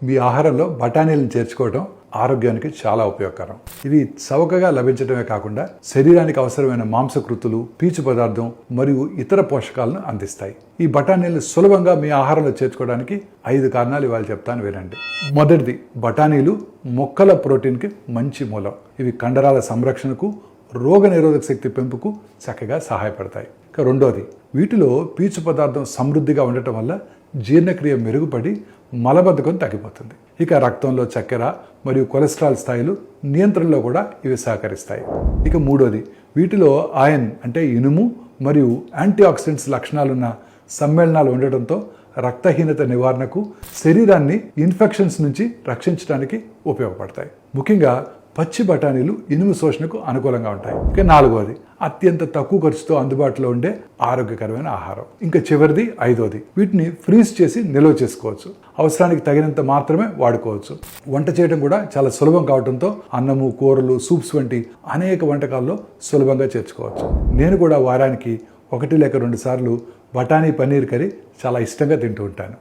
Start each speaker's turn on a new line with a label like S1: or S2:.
S1: మీ ఆహారంలో బఠానీలను చేర్చుకోవడం ఆరోగ్యానికి చాలా ఉపయోగకరం. ఇవి చౌకగా లభించడమే కాకుండా శరీరానికి అవసరమైన మాంసకృతులు, పీచు పదార్థం మరియు ఇతర పోషకాలను అందిస్తాయి. ఈ బఠానీలను సులభంగా మీ ఆహారంలో చేర్చుకోవడానికి 5 కారణాలు ఇవాళ చెప్తాను, వినండి. మొదటిది, బఠానీలు మొక్కల ప్రోటీన్కి మంచి మూలం. ఇవి కండరాల సంరక్షణకు, రోగ నిరోధక శక్తి పెంపుకు చక్కగా సహాయపడతాయి. ఇక రెండోది, వీటిలో పీచు పదార్థం సమృద్ధిగా ఉండటం వల్ల జీర్ణక్రియ మెరుగుపడి మలబద్ధకం తగ్గిపోతుంది. ఇక రక్తంలో చక్కెర మరియు కొలెస్ట్రాల్ స్థాయిలు నియంత్రణలో కూడా ఇవి సహకరిస్తాయి. ఇక మూడోది, వీటిలో ఐరన్ అంటే ఇనుము మరియు యాంటీ ఆక్సిడెంట్స్ లక్షణాలున్న సమ్మేళనాలు ఉండటంతో రక్తహీనత నివారణకు, శరీరాన్ని ఇన్ఫెక్షన్స్ నుంచి రక్షించడానికి ఉపయోగపడతాయి. ముఖ్యంగా పచ్చి బఠానీలు ఇనుము శోషణకు అనుకూలంగా ఉంటాయి. ఇక నాలుగవది, అత్యంత తక్కువ ఖర్చుతో అందుబాటులో ఉండే ఆరోగ్యకరమైన ఆహారం. ఇంకా చివరిది, ఐదోది, వీటిని ఫ్రీజ్ చేసి నిల్వ చేసుకోవచ్చు. అవసరానికి తగినంత మాత్రమే వాడుకోవచ్చు. వంట చేయడం కూడా చాలా సులభం కావడంతో అన్నము, కూరలు, సూప్స్ వంటి అనేక వంటకాల్లో సులభంగా చేర్చుకోవచ్చు. నేను కూడా వారానికి 1 లేక 2 సార్లు బఠానీ పన్నీర్ కర్రీ చాలా ఇష్టంగా తింటూ ఉంటాను.